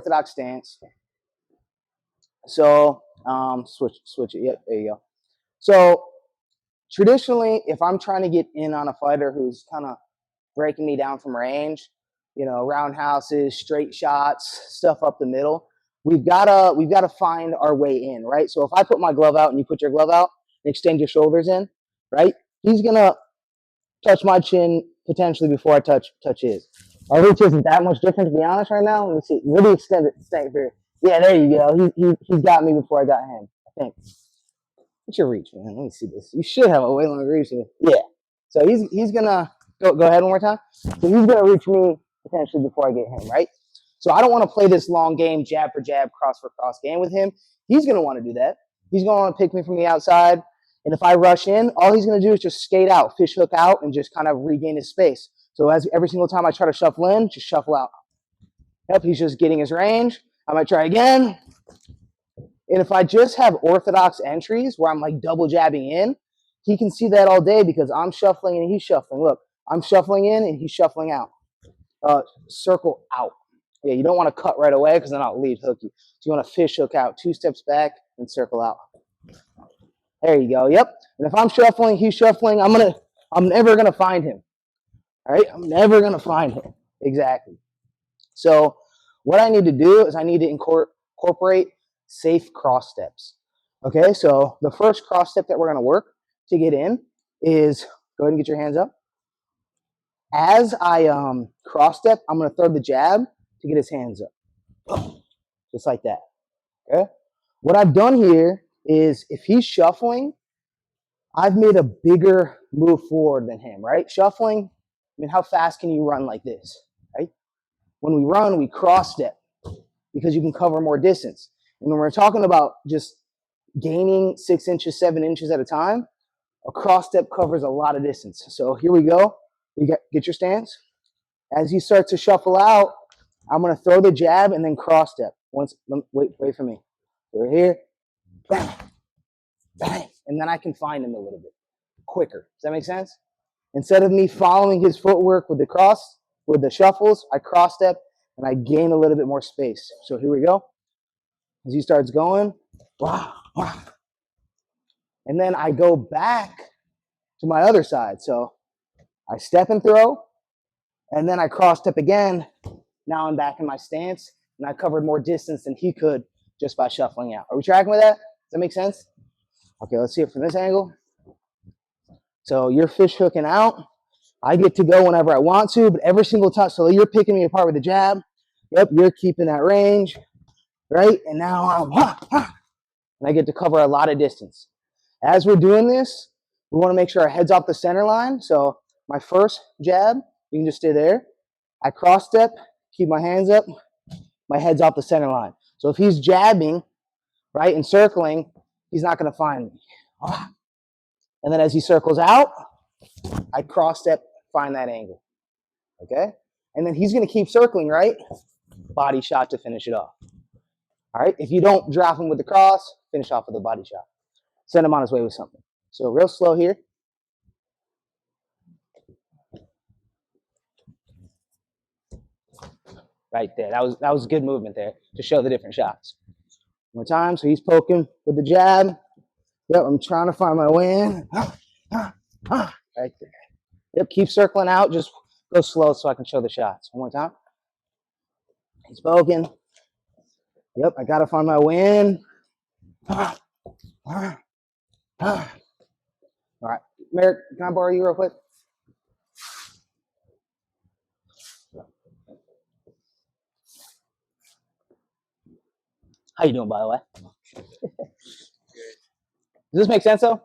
orthodox stance. So switch it. Yep, there you go. So traditionally, if I'm trying to get in on a fighter who's kind of breaking me down from range, roundhouses, straight shots, stuff up the middle, we've gotta find our way in, right? So if I put my glove out and you put your glove out and extend your shoulders in, right? He's gonna touch my chin potentially before I touch his. Our reach isn't that much different, to be honest, right now. Let me see. Really extend it. Here. Yeah, there you go. He's got me before I got him, I think. What's your reach, man? Let me see this. You should have a way longer reach here. Yeah. So he's gonna go ahead one more time. So he's gonna reach me potentially before I get him, right? So I don't want to play this long game, jab for jab, cross for cross game with him. He's gonna want to do that. He's gonna want to pick me from the outside. And if I rush in, all he's going to do is just skate out, fish hook out, and just kind of regain his space. So as every single time I try to shuffle in, just shuffle out. Yep, he's just getting his range. I might try again. And if I just have orthodox entries where I'm like double jabbing in, he can see that all day because I'm shuffling and he's shuffling. Look, I'm shuffling in and he's shuffling out. Circle out. Yeah, you don't want to cut right away because then I'll lead hook you. So you want to fish hook out, 2 steps back and circle out. There you go. Yep. And if I'm shuffling, he's shuffling, I'm never gonna find him. All right. I'm never gonna find him. Exactly. So what I need to do is I need to incorporate safe cross steps. Okay. So the first cross step that we're gonna work to get in is go ahead and get your hands up. As I cross step, I'm gonna throw the jab to get his hands up, just like that. Okay. What I've done here is if he's shuffling, I've made a bigger move forward than him, right? Shuffling, I mean, how fast can you run like this, right? When we run, we cross step because you can cover more distance. And when we're talking about just gaining 6 inches, 7 inches at a time, a cross step covers a lot of distance. So here we go. Get your stance. As you start to shuffle out, I'm going to throw the jab and then cross step. Wait for me. We're here. Bang, bang, and then I can find him a little bit quicker. Does that make sense? Instead of me following his footwork with the shuffles, I cross step and I gain a little bit more space. So here we go. As he starts going, and then I go back to my other side. So I step and throw, and then I cross step again. Now I'm back in my stance, and I covered more distance than he could just by shuffling out. Are we tracking with that? Does that make sense? Okay, let's see it from this angle. So you're fish hooking out. I get to go whenever I want to, but every single time, so you're picking me apart with the jab. Yep, you're keeping that range, right? And now and I get to cover a lot of distance. As we're doing this, we want to make sure our head's off the center line. So my first jab, you can just stay there. I cross step, keep my hands up, my head's off the center line. So if he's jabbing, right, and circling, he's not going to find me. And then as he circles out, I cross step, find that angle. Okay? And then he's going to keep circling, right? Body shot to finish it off. All right? If you don't drop him with the cross, finish off with a body shot. Send him on his way with something. So real slow here. Right there. That was good movement there to show the different shots. One more time. So he's poking with the jab. Yep, I'm trying to find my way in. Right there. Yep, keep circling out. Just go slow so I can show the shots. One more time. He's poking. Yep, I got to find my way in. All right. Merrick, can I borrow you real quick? How you doing, by the way? Does this make sense, though?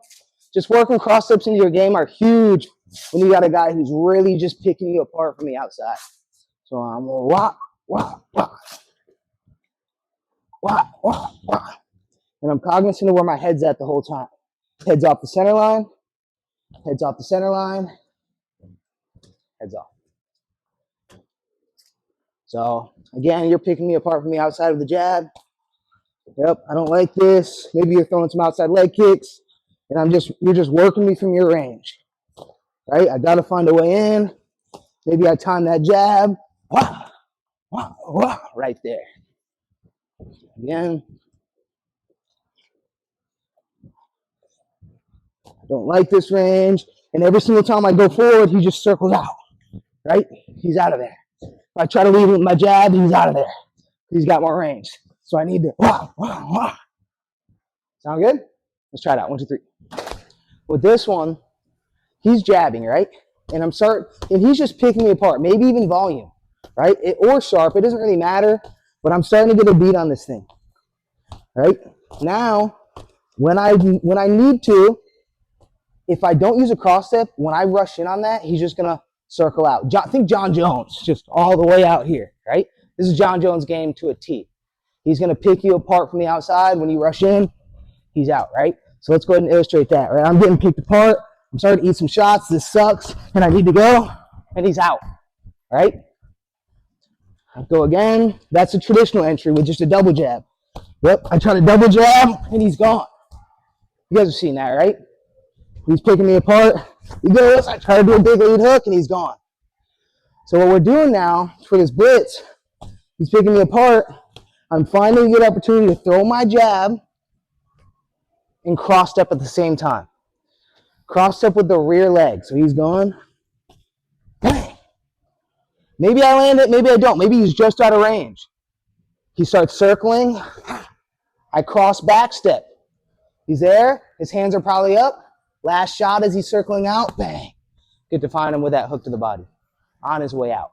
Just working cross steps into your game are huge when you got a guy who's really just picking you apart from the outside. So I'm going wah, wah, wah. Wah, wah, wah. And I'm cognizant of where my head's at the whole time. Head's off the center line. Head's off the center line. Head's off. So, again, you're picking me apart from the outside of the jab. Yep, I don't like this. Maybe you're throwing some outside leg kicks, and you're just working me from your range. Right? I got to find a way in. Maybe I time that jab. Wah, wah, wah, right there. Again. I don't like this range. And every single time I go forward, he just circles out, right? He's out of there. If I try to leave him with my jab, he's out of there. He's got more range. So I need to, Sound good? Let's try it out. 1, 2, 3. With this one, he's jabbing, right? And and he's just picking me apart, maybe even volume, right? Or sharp, it doesn't really matter, but I'm starting to get a beat on this thing, right? Now, when I need to, if I don't use a cross step, when I rush in on that, he's just gonna circle out. Think John Jones, just all the way out here, right? This is John Jones' game to a T. He's gonna pick you apart from the outside. When you rush in, he's out, right? So let's go ahead and illustrate that, right? I'm getting picked apart. I'm starting to eat some shots. This sucks, and I need to go, and he's out, right? I go again. That's a traditional entry with just a double jab. Yep, I try to double jab, and he's gone. You guys have seen that, right? He's picking me apart. He goes, I try to do a big lead hook, and he's gone. So what we're doing now for this blitz, he's picking me apart. I'm finding a good opportunity to throw my jab and cross step at the same time. Cross step with the rear leg. So he's going. Bang. Maybe I land it, maybe I don't. Maybe he's just out of range. He starts circling. I cross back step. He's there. His hands are probably up. Last shot as he's circling out. Bang. Get to find him with that hook to the body. On his way out.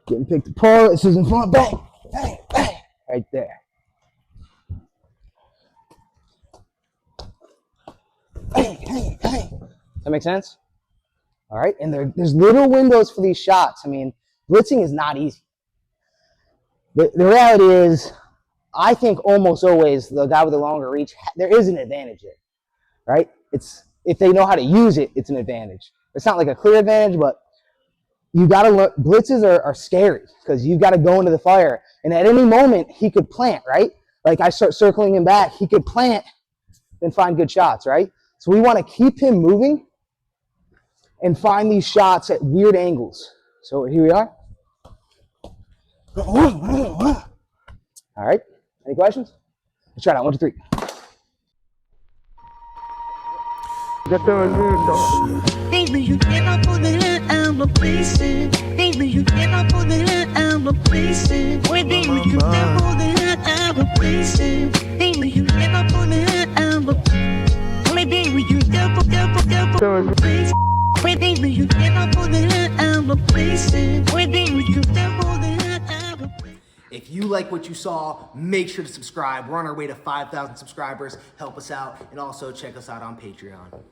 Getting picked apart. This is in front. Bang. Bang. Bang. Right there. Bang. Bang. Bang. Does that make sense? All right. And there's little windows for these shots. I mean, blitzing is not easy. The reality is, I think almost always the guy with the longer reach, there is an advantage there, right? If they know how to use it, it's an advantage. It's not like a clear advantage, but you got to learn. Blitzes are scary because you got to go into the fire, and at any moment he could plant, right? Like I start circling him back, he could plant and find good shots, right? So we want to keep him moving and find these shots at weird angles. So here we are. All right. Any questions? Let's try it out. 1, 2, 3. Baby, you cannot put it out of places. Baby, you cannot put it out of places. Baby, you cannot put it out of places. Baby, you cannot put it out of places. Baby, you cannot put it out of places. Baby, you cannot put it out of places. Baby, you cannot put it out of places. If you like what you saw, make sure to subscribe. We're on our way to 5,000 subscribers. Help us out, and also check us out on Patreon.